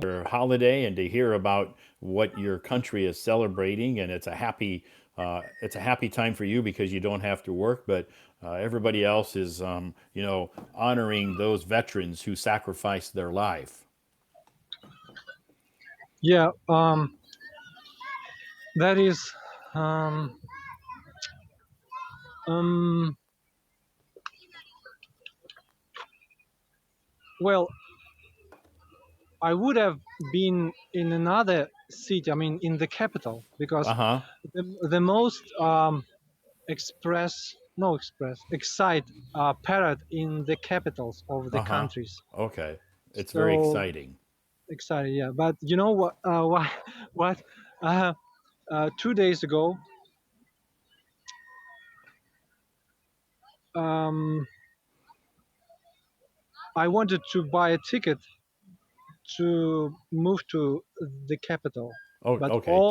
your holiday and to hear about what your country is celebrating. And it's a happy time for you because you don't have to work, but everybody else is, honoring those veterans who sacrificed their life. Yeah, that is. Um, um, well, I would have been in another city. I mean, in the capital, because Uh huh. the most excite parade in the capitals of the Uh huh. countries. Okay. It's very So exciting. excited, yeah. But you know what? What? Uh, 2 days ago, um, I wanted to buy a ticket to move to the capital, Oh, but okay.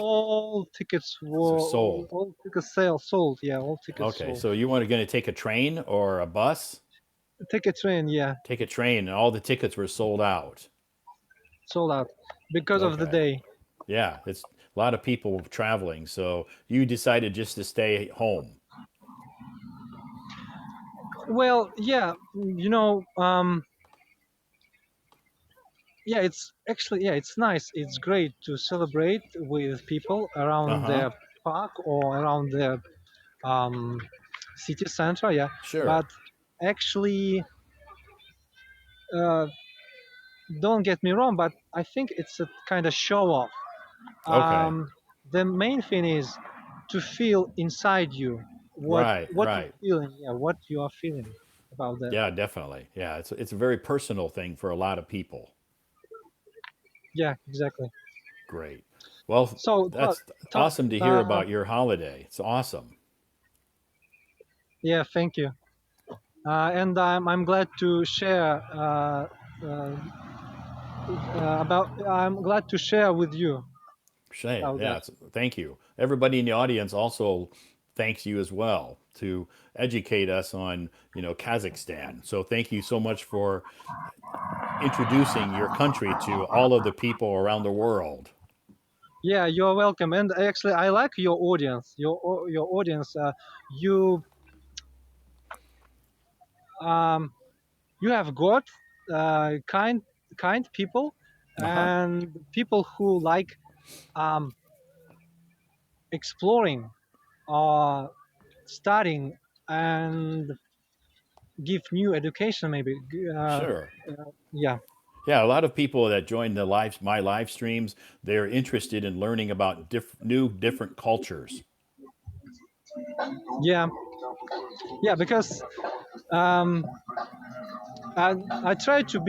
So sold. all tickets sale sold. Yeah, all tickets Okay. sold. So you want going to take a train or a bus? Take a train, yeah, Take a train, and all the tickets were sold out. sold out because of the Okay. day. Yeah, it's a lot of people traveling. So you decided just to stay home. Well, yeah, yeah, it's actually, yeah, it's nice. It's great to celebrate with people Uh around huh. the park or around the um, city center. Yeah, but Sure. actually, uh, don't get me wrong, but I think it's a kind of show off. Okay. The main thing is to feel inside you Right. what you're Right. feeling. Yeah, what you are feeling about that. Yeah, definitely. Yeah, it's a very personal thing for a lot of people. Yeah, exactly. Great. Well, So, that's Todd, awesome to hear about your holiday. It's awesome. yeah, thank you. And I'm glad to share uh, I'm glad to share with you Shay, about yeah, that. thank you. Everybody in the audience also thanks you as well to educate us on, Kazakhstan. So thank you so much for introducing your country to all of the people around the world. Yeah, you're welcome. And actually, I like your audience. Your audience. You um, you have got kind people Uh-huh. and people who like um, exploring or studying and give new education. Maybe. Sure. Yeah. Yeah, a lot of people that join my live streams, they're interested in learning about new different cultures. Yeah. Yeah. Because um, I try to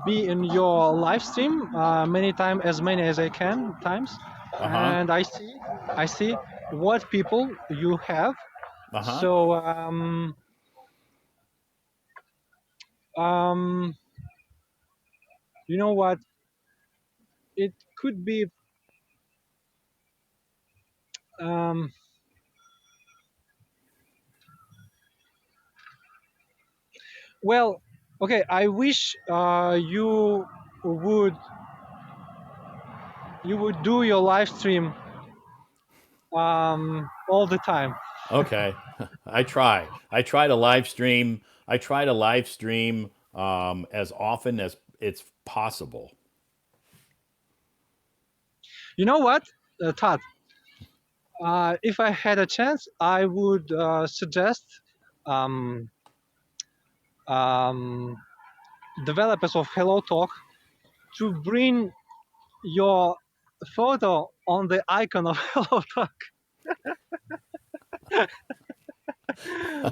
be in your live stream as many as I can times, Uh-huh. and I see what people you have. Uh-huh. So um, you know what? It could be um, well. Okay, I wish would you would do your live stream all the time. Okay. I try. I try to live stream. I try to live stream as often as it's possible. You know what, Todd? If I had a chance, I would suggest um, um, developers of Hello Talk to bring your photo on the icon of Hello Talk,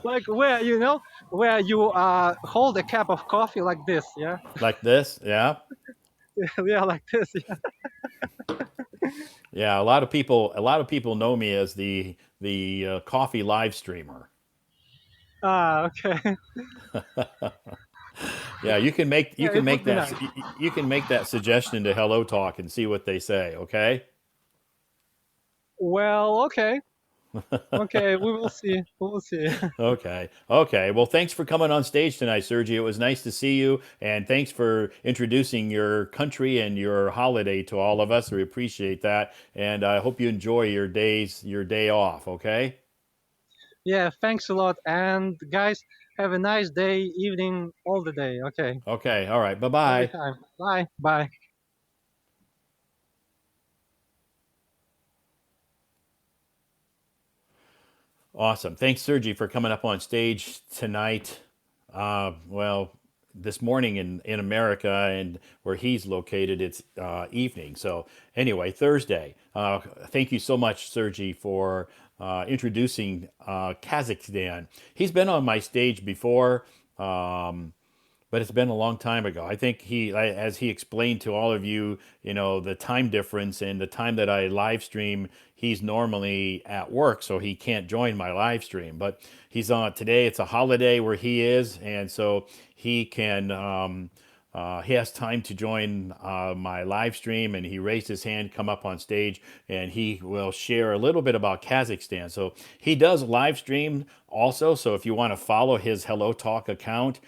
like where you hold a cup of coffee like this, yeah, Like this, yeah. yeah, like this, yeah. Yeah, a lot of people know me as the coffee live streamer. Okay, Yeah, you yeah, can it would make be nice. you can make that suggestion to Hello Talk and see what they say, okay? Well, okay, Okay, we will see. We will see. Okay. Okay. Well, thanks for coming on stage tonight, Sergi. It was nice to see you, and thanks for introducing your country and your holiday to all of us. We appreciate that, and I hope you enjoy your day off. Okay. Yeah, thanks a lot. And guys, have a nice day, evening, all the day. Okay, Okay. All right. Bye every bye. time. Bye. Bye. Awesome. Thanks, Sergi, for coming up on stage tonight. Well, this morning in America and where he's located, it's evening. So, anyway, Thursday. Thank you so much, Sergi, for introducing Kazakhstan. He's been on my stage before. But it's been a long time ago. I think as he explained to all of you, the time difference and the time that I live stream, he's normally at work, so he can't join my live stream. But he's on today. It's a holiday where he is, and so he can. He has time to join my live stream, and he raised his hand, come up on stage, and he will share a little bit about Kazakhstan. So he does live stream also. So if you want to follow his Hello Talk account,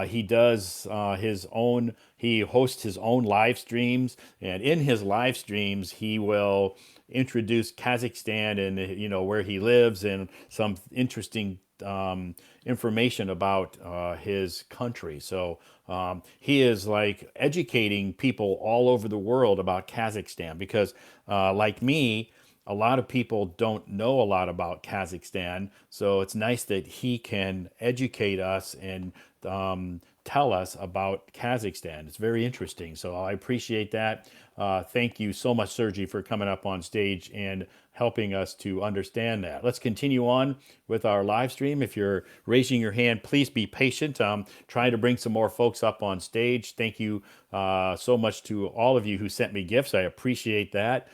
he does his own. He hosts his own live streams, and in his live streams, he will introduce Kazakhstan and where he lives and some interesting information about his country. So he is like educating people all over the world about Kazakhstan because, like me, a lot of people don't know a lot about Kazakhstan. So it's nice that he can educate us and tell us about Kazakhstan. It's very interesting. So I appreciate that. Thank you so much, Sergi, for coming up on stage and helping us to understand that. Let's continue on with our live stream. If you're raising your hand, please be patient. I'm trying to bring some more folks up on stage. Thank you so much to all of you who sent me gifts. I appreciate that.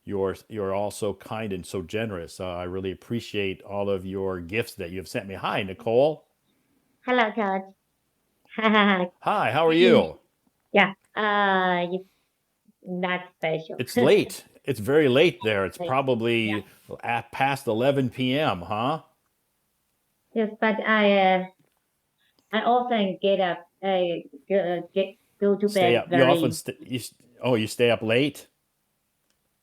You're all so kind and so generous. I really appreciate all of your gifts that you've sent me. Hi, Nicole. Hello, Todd. Hi, how are Greetings. you? Yeah, it's not special. It's late. It's very late there. It's Like, yeah, probably past 11 p.m., huh? yes, but I often get up, go to Stay bed up. You often very, oh, you stay up late?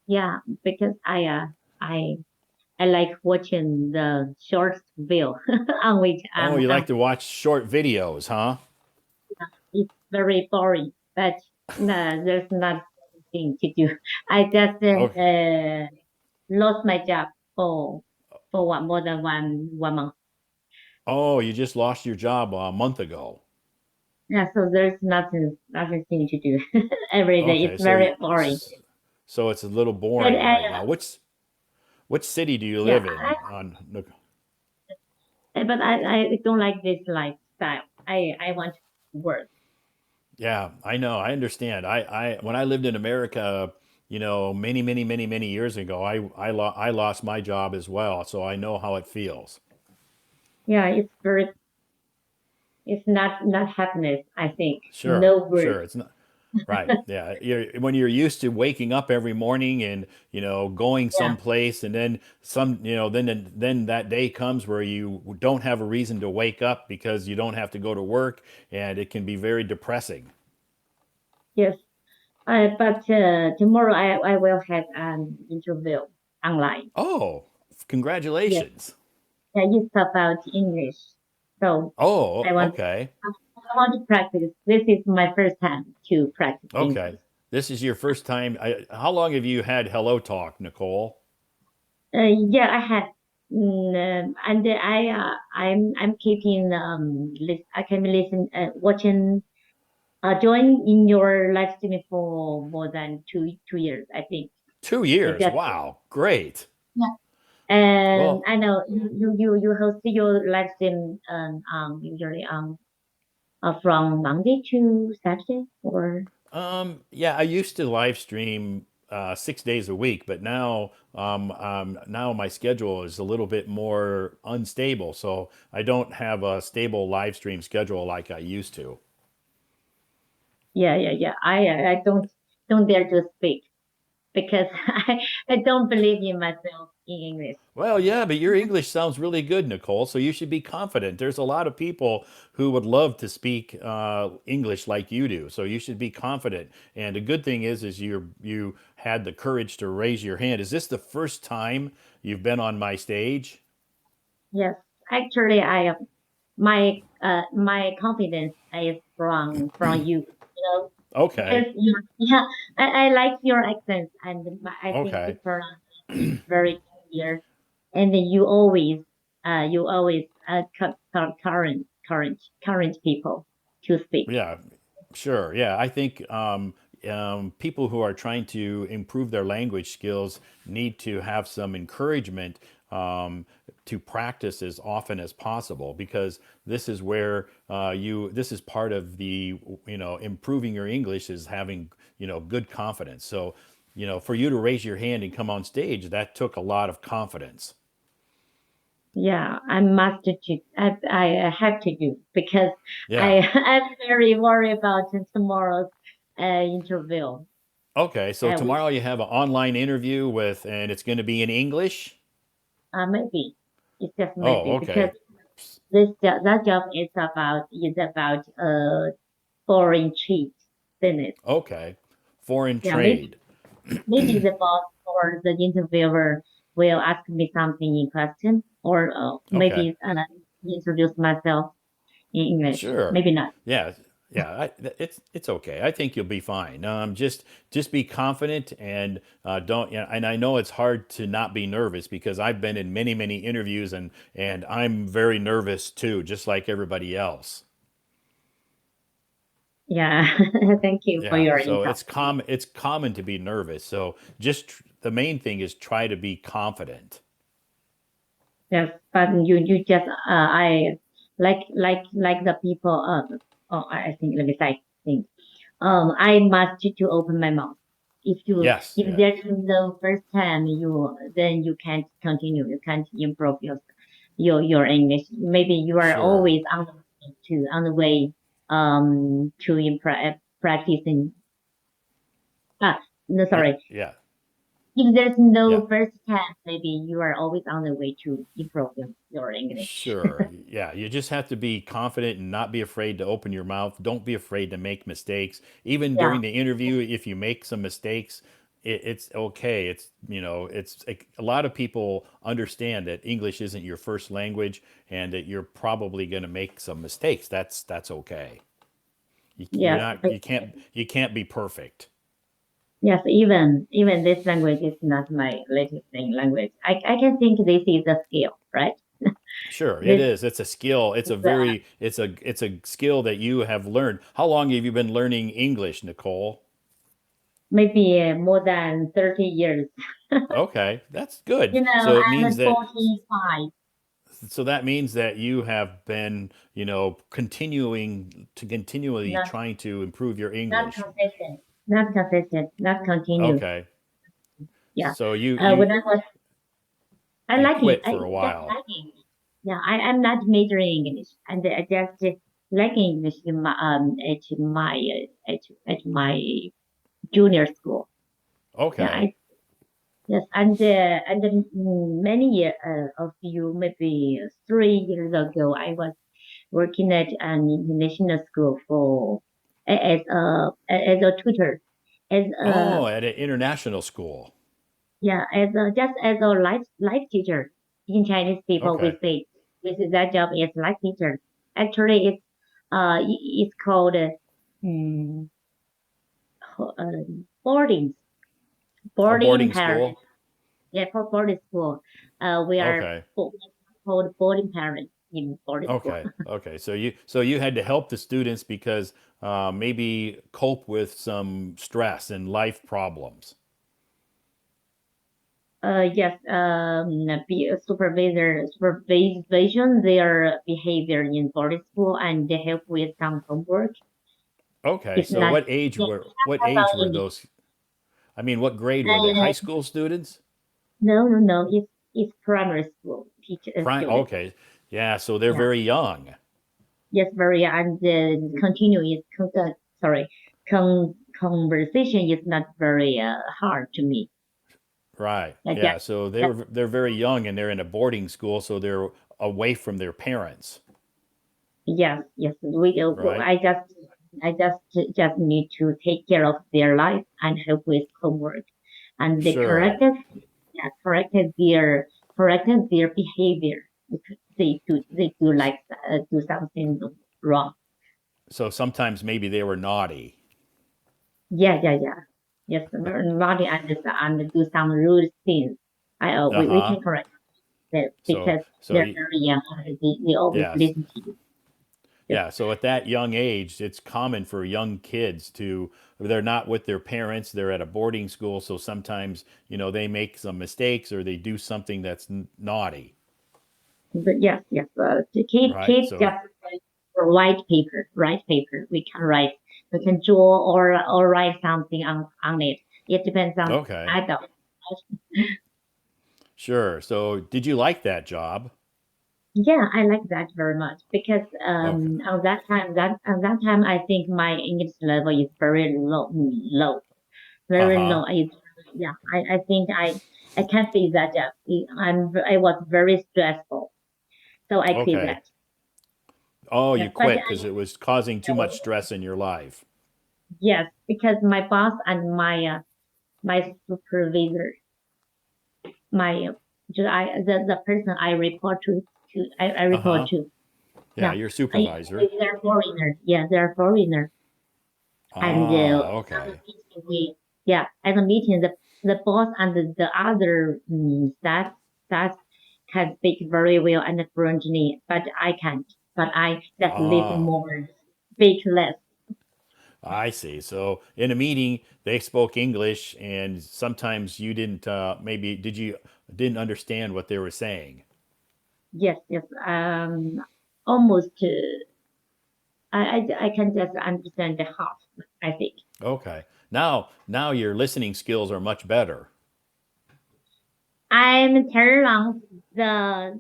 yeah, because I I like watching the short video on which Oh, you like on to watch short videos, huh? it's very boring, but no, there's nothing to do. I just Okay. lost my job for one more than one month. Oh, you just lost your job a month ago. Yeah, so there's nothing to do every day. Okay, It's very boring. so it's a little But boring right now. Which city do you yeah, live in? On but I don't like this lifestyle. I want to work. Yeah, I know. I understand. I when I lived in America, many years ago, I lost my job as well, so I know how it feels. Yeah, it's not happiness. I think Sure, no work. sure. It's not right. Yeah, when you're used to waking up every morning and going Yeah, someplace, and then then that day comes where you don't have a reason to wake up because you don't have to go to work, and it can be very depressing. yes. But tomorrow I will have an interview online. Oh, Yes, congratulations. yeah, it's about English. So Oh, I want okay. I want to practice. This is my first time to practice Okay. English. This is your first time. How long have you had Hello Talk, Nicole? Yeah, I had, and I'm keeping I can listen watching join in your live streaming for more than 2 years, I think. 2 years. Just Wow. Great. yeah. And Well, I know you host your live stream usually from Monday to Saturday or yeah, I used to live stream 6 days a week, but now my schedule is a little bit more unstable, so I don't have a stable live stream schedule like I used to. yeah. I don't dare to speak. because I don't believe in myself in English. Well, yeah, but your English sounds really good, Nicole. So you should be confident. There's a lot of people who would love to speak English like you do. So you should be confident. And the good thing is you had the courage to raise your hand. Is this the first time you've been on my stage? Yes, actually, my confidence is from you. You know, Okay. because yeah, I like your accent, and I think you Okay. pronounce it very clear, and then you always current people to speak. Yeah, sure. Yeah, I think people who are trying to improve their language skills need to have some encouragement to practice as often as possible because this is where this is part of the, improving your English is having, good confidence. So, for you to raise your hand and come on stage, that took a lot of confidence. Yeah, I must do. I have to do because I Yeah. I'm very worried about tomorrow's interview. Okay. So Which tomorrow you have an online interview and it's going to be in English. maybe it's just Oh, maybe because okay. that job is about foreign trade business. Okay. Foreign Yeah, maybe trade. maybe the boss or the interviewer will ask me something in question, or Okay. maybe introduce myself in English. Sure. Maybe not. Yeah. Yeah. It's okay. I think you'll be fine. Just be confident and don't. And I know it's hard to not be nervous because I've been in many interviews and I'm very nervous too, just like everybody else. Yeah, thank you for Yeah. your So input. it's common to be nervous. So the main thing is try to be confident. Yes, but you just I like the people I think let me say think I must to open my mouth. Yes. If Yeah. there's no first time then you can't continue. You can't improve your English. Maybe you are Sure. always on the way to improve practicing. No, Yeah. sorry. Yeah. If there's Yeah. no first time, maybe you are always on the way to improve your English. Sure. Yeah. You just have to be confident and not be afraid to open your mouth. Don't be afraid to make mistakes. Even Yeah, during the interview, if you make some mistakes, it's okay. It's like a lot of people understand that English isn't your first language and that you're probably going to make some mistakes. That's okay. You're yes, not, you can't be perfect. yes. Even this language is not my latest language. I can think this is a skill, right? Sure, it This is. It's a skill. It's a skill that you have learned. How long have you been learning English, Nicole? maybe more than 30 years. Okay, that's good. You know, So it means I'm that 45. you have been, continually Not trying to improve your not English. consistent. Not consistent. Not continue. Okay. Yeah. So you When you I was I you like it. quit I for a just while. like English. Yeah, I'm not majoring English, and I just like English in my at my junior school. Yeah, Okay. yes, and many years of you maybe 3 years ago, I was working at an international school for as a tutor, as a Oh, at an international school. yeah, just as a life teacher. In Chinese people, we Okay. say this is that job is life teacher. Actually, it's called mm, boarding A boarding boarding parent. school. Yeah, for boarding school. We are Okay. called boarding parents in boarding school. Okay. Okay. So you had to help the students because maybe cope with some stress and life problems. Yes, be a supervision their behavior in boarding school and they help with some homework. Okay. It's So not what age yeah, were not what about age were English. those? I mean, what grade were they? High Uh, school students? no. It's primary school teacher Prime. student. Okay. Yeah. So they're Yeah. very young. Yes, very and continue is sorry, conversation is not very hard to me. Right. Like Yeah. So that, they're very young and they're in a boarding school, so they're away from their parents, yes, yes. right? I just need to take care of their life and help with homework, and they Sure. corrected their behavior because they do like do something wrong. So sometimes maybe they were naughty. Yeah, yeah, yeah. Yes, naughty and do some rude things. We Uh-huh. can correct that So because so they're y- very young. They always yes. listen to you. Yes, Yeah, so at that young age, it's common for young kids to, they're not with their parents, they're at a boarding school, so sometimes, they make some mistakes or they do something that's naughty, but yes, yes. The right? kids So, just write paper. We can write. We can draw or write something on it. It depends on okay, adult. sure. So, did you like that job? Yeah, I like that very much because Okay. at that time I think my English level is very low, very Uh-huh. low. Yeah, I think I can't face that job. I was very stressful, so I quit Okay. that. Oh, you Yes, but quit because it was causing too much stress in your life. yes, because my boss and my supervisor, my the person I report I report Uh-huh. to. Yeah, Yeah, your supervisor. they're foreigner. Yeah, they're foreigner. And Ah, at the okay. meeting, at the meeting, the boss and the other staff can speak very well and fluently, but I can't. But I just listen Ah, more, speak less. I see. So in a meeting, they spoke English, and sometimes you didn't. Maybe did you didn't understand what they were saying? Yes, yes. Almost. I can just understand the half. I think Okay. Now your listening skills are much better. I'm turn on the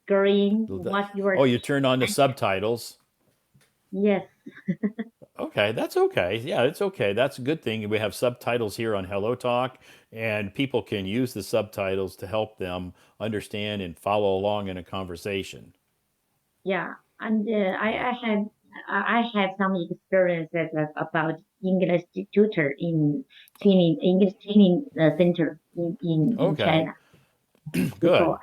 screen. What you are Oh, you saying. turned on the subtitles. Yes. Okay, that's okay. Yeah, it's okay. That's a good thing. We have subtitles here on Hello Talk, and people can use the subtitles to help them understand and follow along in a conversation. Yeah, and Yeah. I have some experiences about English tutor in training English training center in Okay, China before. good.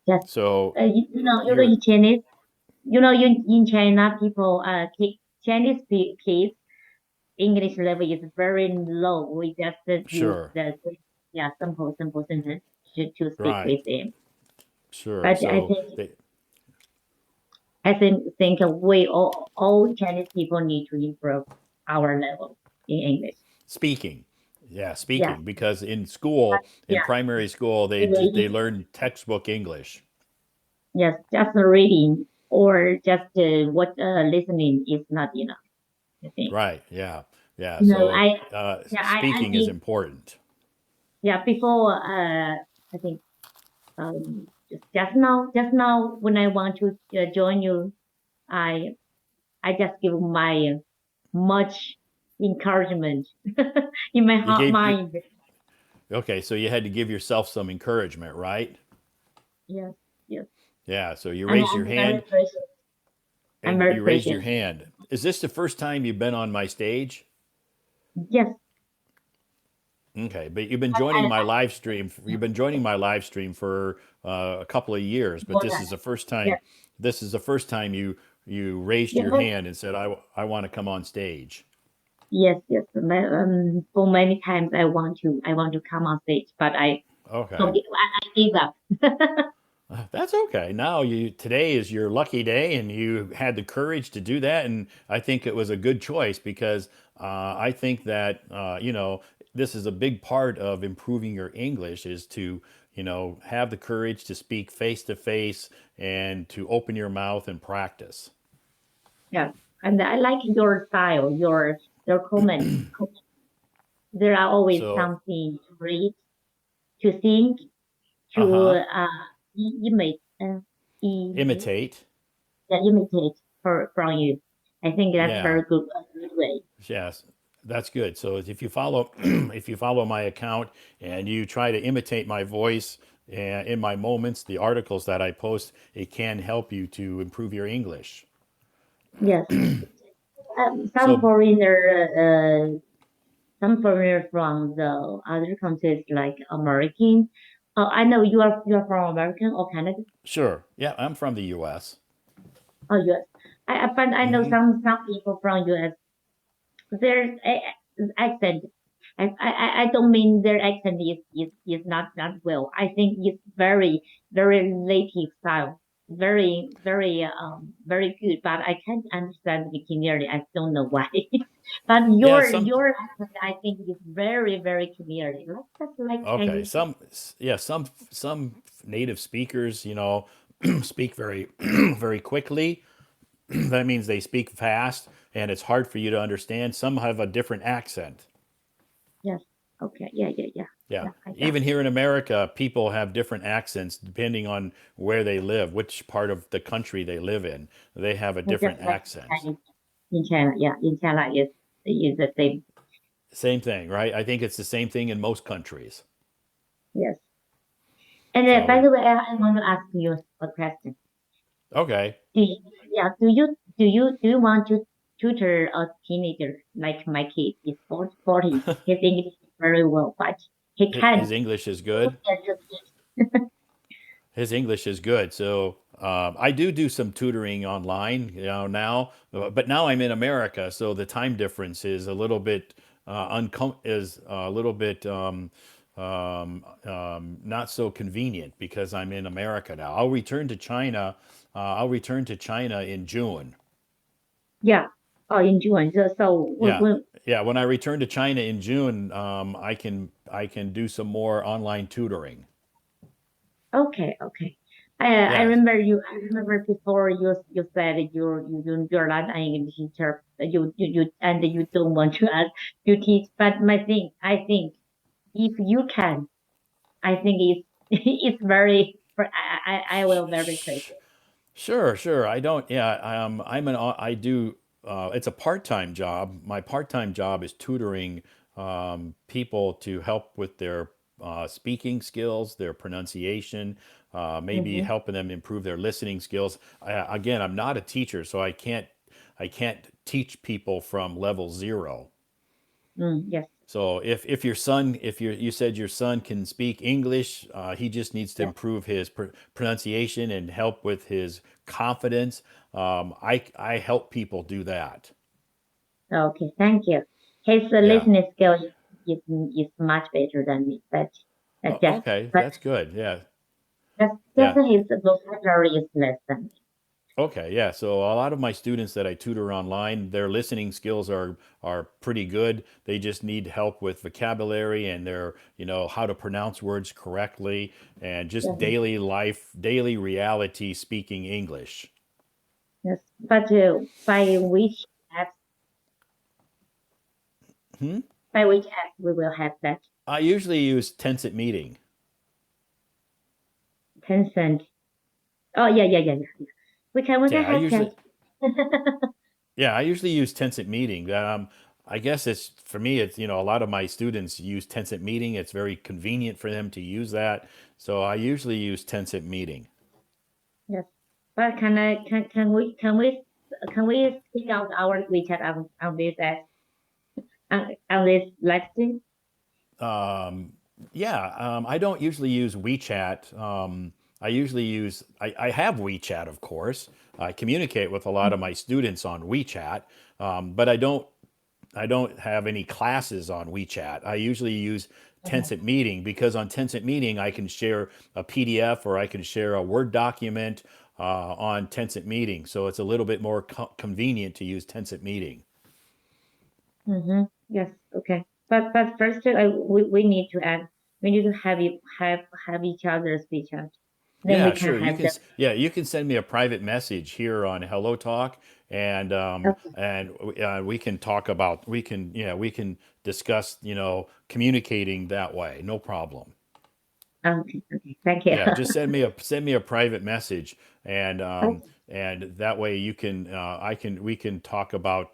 Just So in you're Chinese, in China people Chinese kids English level is very low. We just use sure, the simple sentence to speak right, with them. sure. But So they, I think we all Chinese people need to improve our level in English. speaking, yeah, Yeah, speaking, because in school, in yeah. primary school, they Reading, learn textbook English. yes, just reading or just what listening is not enough. I think. Right. Yeah. Yeah. No, So I speaking is think important. before I think just now when I want to join you, I I just give my much encouragement in my You heart gave you, mind. okay. So you had to give yourself some encouragement, right? Yes, yes. Yeah. So you And raised your I'm very hand, precious. I'm and very you raised your precious. hand. Is this the first time you've been on my stage? Yes, Okay, but you've been but joining my live stream. You've been joining my live stream for a couple of years, but more this than is the first time. yes, This is the first time you raised yes, your hand and said, I want to come on stage." yes. For many times I want to come on stage, but Okay. I gave up. That's okay. Now today is your lucky day, and you had the courage to do that, and I think it was a good choice because I think that this is a big part of improving your English is to have the courage to speak face to face and to open your mouth and practice. Yes, and I like your style, your comments. There are always So, something to read, to think, uh to huh, imitate, imitate. imitate from you. I think that's Yeah. very good, a good way. Yes, that's good. So if you follow if you follow my account and you try to imitate my voice in my moments, the articles that I post, it can help you to improve your English. Yes. So Some foreigner from the other countries like American. I know you are from American or Canada. sure, yeah, I'm from the U.S. Oh, US. But I know Hmm. some people from US. Their accent. I don't mean their accent is not well. I think it's very native style. Very good. But I can't understand it clearly. I don't know why. But Yeah, your accent I think is very clearly. Like just like okay, Chinese. yeah, some native speakers, speak very very quickly. That means they speak fast, and it's hard for you to understand. Some have a different accent. Yes. Okay. Yeah. Yeah. Yeah. I got Even here in America, people have different accents depending on where they live, which part of the country they live in. They have a it. Just different like accent. Chinese in China. Yeah. In China is the same. Same thing, right? I think it's the same thing in most countries. Yes. And by So, the way, I want to ask you a question. okay. Do you, yeah, do you want to tutor a teenager like my kid? He's 40. His English is very well, but he His can't English is look good. at the His English is good. So, I do some tutoring online, now, but now I'm in America, so the time difference is a little bit is a little bit not so convenient because I'm in America now. I'll return to China. I'll return to China in June. yeah. Oh, in June. So Yeah, yeah. When I return to China in June, I can do some more online tutoring. okay. I Yes. remember you. I remember before you said you're not an English teacher. And you don't want to ask to teach. But my thing, I think if you can, I think it's it's very. I will very Sh- appreciate. Sure, sure. I don't. Yeah, I do. It's a part-time job. My part-time job is tutoring people to help with their speaking skills, their pronunciation, maybe Mm-hmm. helping them improve their listening skills. Again, I'm not a teacher, so I can't teach people from level zero. Yes. So if your son, if you said your son can speak English, he just needs to Yeah. improve his pronunciation and help with his confidence. I help people do that. Okay. Thank you. His Yeah. listening skill is much better than me, but just Okay, but that's good. Yeah. just Yeah. his vocabulary is less than me. Okay, yeah. So a lot of my students that I tutor online, their listening skills are pretty good. They just need help with vocabulary and their, how to pronounce words correctly and just Yeah. daily life, daily reality speaking English. Yes. But Hmm? by which app we will have that I usually use Tencent Meeting. Tencent. Oh yeah. We can Yeah, I have usually that. yeah, I usually use Tencent Meeting. I guess it's for me. It's a lot of my students use Tencent Meeting. It's very convenient for them to use that. So I usually use Tencent Meeting. Yes. But can we speak out our WeChat on this live stream? Yeah, I don't usually use WeChat. I have WeChat, of course. I communicate with a lot of my students on WeChat, but I don't have any classes on WeChat. I usually use Mhm. Tencent Meeting because on Tencent Meeting I can share a PDF or I can share a Word document on Tencent Meeting. So it's a little bit more convenient to use Tencent Meeting. Yes. Okay. But first, we need to add. We need to have each other's WeChat. Then we Yeah, can sure. have them. You can send me a private message here on Hello Talk, and Okay. we can talk about we can discuss communicating that way. No problem. Okay. Thank you. Yeah, just send me a private message, and Okay. and that way you can I can we can talk about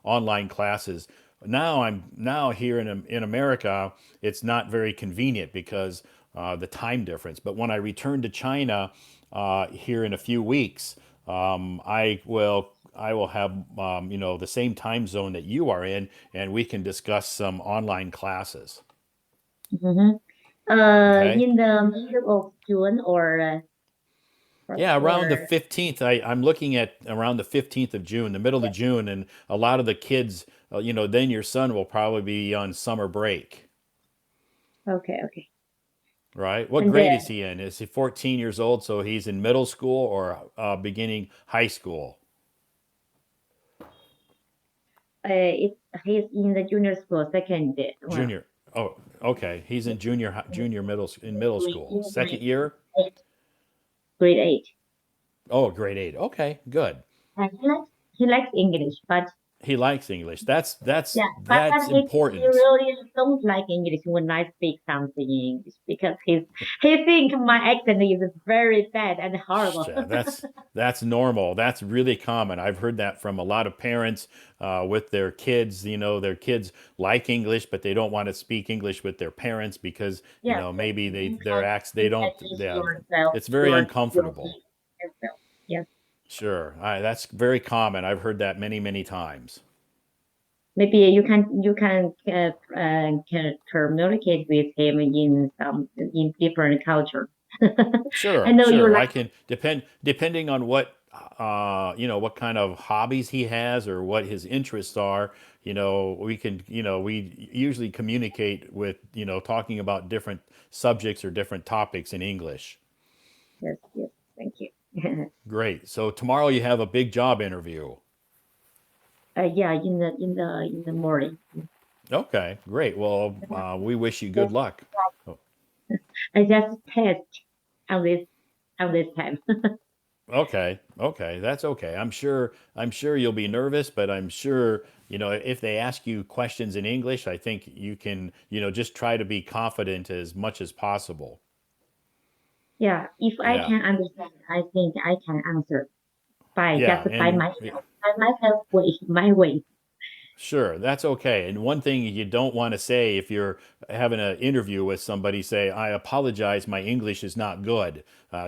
online classes. Now here in America, it's not very convenient because the time difference. But when I return to China here in a few weeks, I will have the same time zone that you are in, and we can discuss some online classes. Mm-hmm. Okay. In the middle of June Yeah, around the or 15th. I'm looking at around the 15th of June, the middle of June, and a lot of the kids, then your son will probably be on summer break, okay, okay. right? What And grade is he in? Is he 14 years old, so he's in middle school or beginning high school? it he's in the junior school second well Junior. Oh, okay. He's in junior middle school. Second year? eight, grade 8. Oh, grade 8. Okay, good. And he likes English, but He likes English. That's that's yeah, that's but he important. really don't like English when I speak something in English because he think my accent is very bad and horrible. Yeah, that's normal. That's really common. I've heard that from a lot of parents with their kids. Their kids like English, but they don't want to speak English with their parents because Yes, yes. maybe You their can acts they you can don't. use Yeah, yourself, it's very your uncomfortable. voice yourself. Yes. Sure, that's very common. I've heard that many times. Maybe can communicate with him in some in different culture. I Sure, know you sure. I like can depending on what kind of hobbies he has or what his interests are. We usually communicate with talking about different subjects or different topics in English. yes, yes, thank you. Great. So tomorrow you have a big job interview. Yeah, in the morning. Okay, great. Well, we wish you good Just luck. Oh, I just test on this time. okay, okay, that's okay. I'm sure you'll be nervous, but I'm sure, if they ask you questions in English, I think you can, just try to be confident as much as possible. Yeah, if I Yeah. can understand, I think I can answer by Yeah, just and by myself way, my way. sure, that's okay. And one thing you don't want to say if you're having an interview with somebody, say, I apologize, my English is not good.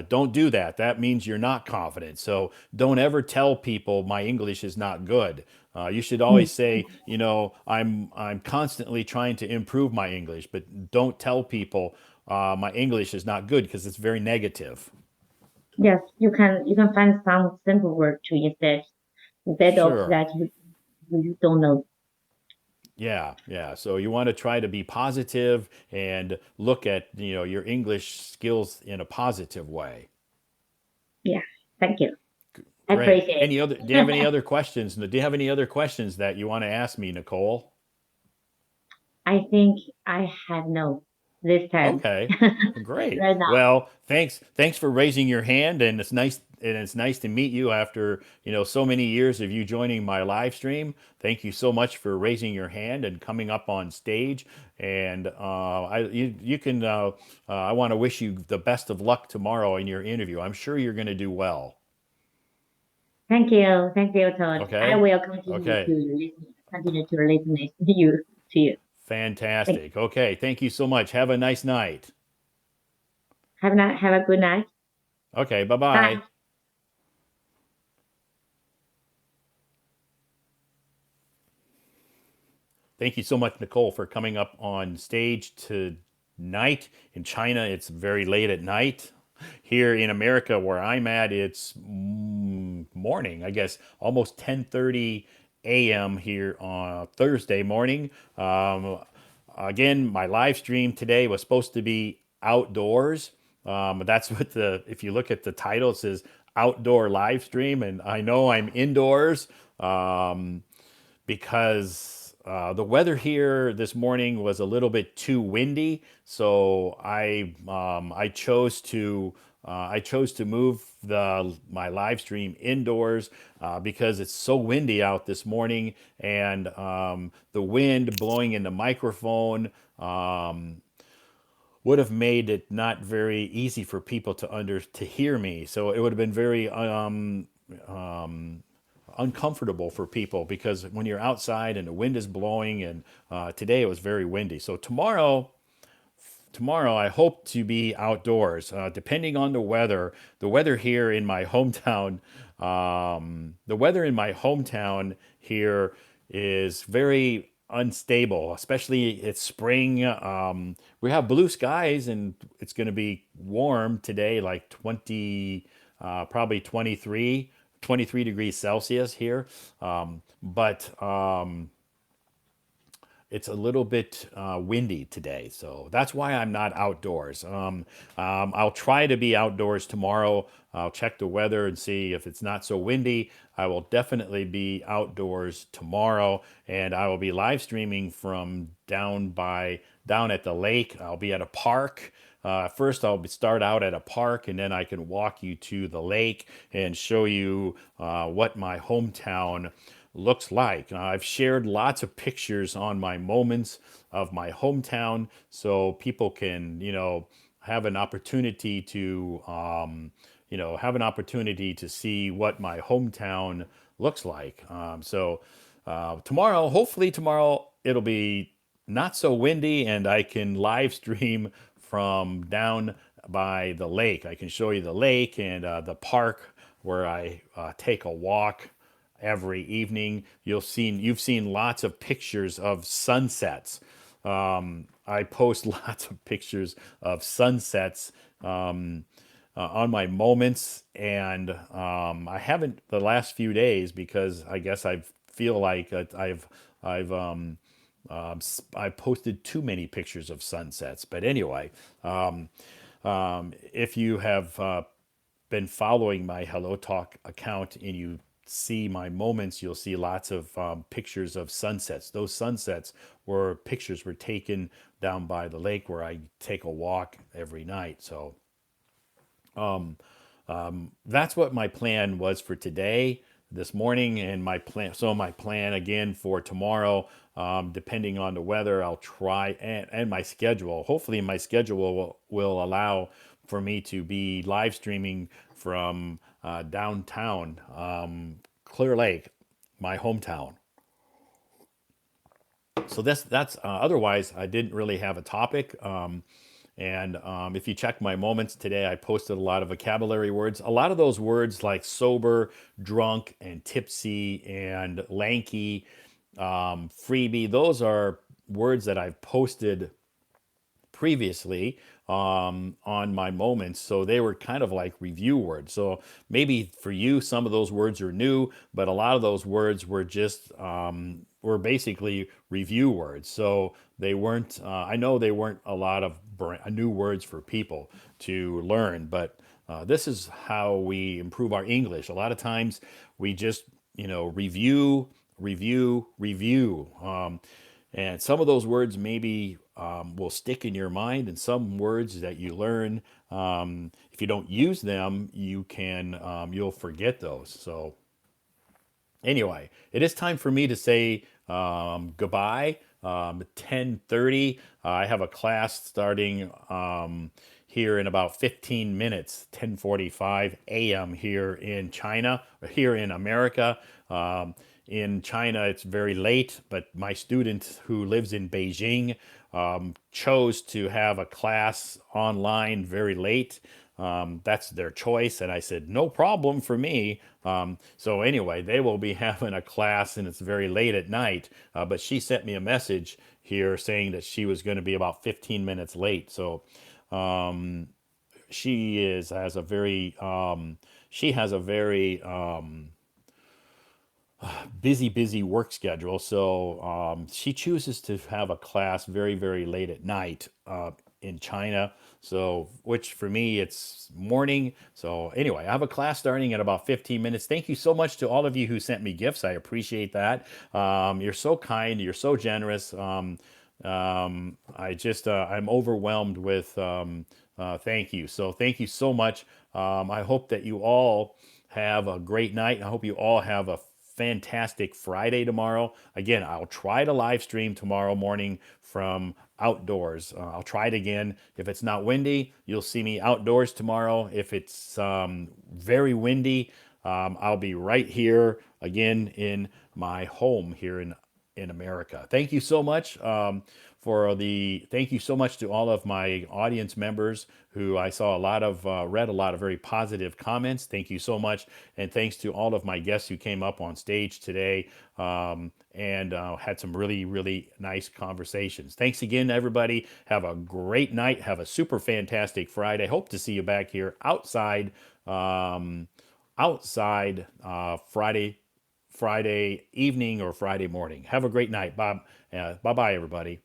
Don't do that. That means you're not confident. So don't ever tell people my English is not good. You should Mm. always say, I'm constantly trying to improve my English, but don't tell people my English is not good because it's very negative. Yes, you can find some simple word to instead of Sure. that you don't know. Yeah, yeah. So you want to try to be positive and look at, your English skills in a positive way. Yeah, thank you. I Great. appreciate Do you have any it. other questions? Do you have any other questions that you want to ask me, Nicole? I think I have no this time Okay. Great. right now. Well, thanks for raising your hand, and it's nice to meet you after, so many years of you joining my live stream. Thank you so much for raising your hand and coming up on stage. And you can I want to wish you the best of luck tomorrow in your interview. I'm sure you're going to do well. Thank you, Todd. I Okay? will Okay. continue to listen to you. Thank Fantastic. Okay. Thank you so much. Have a nice night. have a good night. Okay. Bye-bye. Bye. Thank you so much, Nicole, for coming up on stage tonight. In China, it's very late at night. Here in America, where I'm at, it's morning. I guess almost 10:30 a.m. here on Thursday morning. Again, my live stream today was supposed to be outdoors. That's what if you look at the title, it says outdoor live stream, and I know I'm indoors. Because the weather here this morning was a little bit too windy, so I chose to move my live stream indoors because it's so windy out this morning, and the wind blowing in the microphone would have made it not very easy for people to hear me. So it would have been very uncomfortable for people because when you're outside and the wind is blowing, and today it was very windy. So tomorrow I hope to be outdoors, depending on the weather. The weather here in my hometown, the weather in my hometown here is very unstable, especially it's spring. We have blue skies and it's going to be warm today, like 20, probably 23 degrees Celsius here. But it's a little bit windy today, so that's why I'm not outdoors. I'll try to be outdoors tomorrow. I'll check the weather and see if it's not so windy. I will definitely be outdoors tomorrow, and I will be live streaming from down at the lake. I'll be at a park. First, start out at a park, and then I can walk you to the lake and show you what my hometown looks like. I've shared lots of pictures on my moments of my hometown so people can, have an opportunity to, have an opportunity to see what my hometown looks like. Tomorrow, hopefully tomorrow, it'll be not so windy and I can live stream from down by the lake. I can show you the lake and the park where I take a walk every evening. You've seen lots of pictures of sunsets. I post lots of pictures of sunsets on my moments, and I haven't the last few days because I guess I feel like I've I posted too many pictures of sunsets. But anyway, if you have been following my Hello Talk account and you see my moments, you'll see lots of pictures of sunsets. Those sunsets were taken down by the lake where I take a walk every night. So that's what my plan was for today, this morning, and my plan. So my plan again for tomorrow, depending on the weather, I'll try and my schedule. Hopefully, my schedule will allow for me to be live streaming from downtown, Clear Lake, my hometown. So that's otherwise I didn't really have a topic. And if you check my moments today, I posted a lot of vocabulary words. A lot of those words like sober, drunk, and tipsy, and lanky, freebie, those are words that I've posted previously on my moments. So they were kind of like review words. So maybe for you, some of those words are new, but a lot of those words were just, were basically review words. So they weren't, I know they weren't a lot of new words for people to learn, but this is how we improve our English. A lot of times we just, review. And some of those words maybe will stick in your mind, and some words that you learn, if you don't use them, you'll forget those. So anyway, it is time for me to say goodbye. 10:30. I have a class starting here in about 15 minutes. 10:45 a.m. here in China, here in America. In China, it's very late, but my student who lives in Beijing chose to have a class online very late. That's their choice. And I said, no problem for me. So anyway, they will be having a class and it's very late at night. But she sent me a message here saying that she was going to be about 15 minutes late. So has a very, she has a very, busy work schedule. So she chooses to have a class very, very late at night in China. So, which for me, it's morning. So, anyway, I have a class starting in about 15 minutes. Thank you so much to all of you who sent me gifts. I appreciate that. You're so kind. You're so generous. I'm overwhelmed with thank you. So, thank you so much. I hope that you all have a great night. I hope you all have a fantastic Friday tomorrow. Again, I'll try to live stream tomorrow morning from outdoors. I'll try it again. If it's not windy, you'll see me outdoors tomorrow. If it's very windy, I'll be right here again in my home here in America. Thank you so much thank you so much to all of my audience members who I saw a lot of read a lot of very positive comments. Thank you so much, and thanks to all of my guests who came up on stage today and had some really nice conversations. Thanks again, everybody. Have a great night. Have a super fantastic Friday. Hope to see you back here outside. Friday evening or Friday morning. Have a great night, Bob. Bye bye, everybody.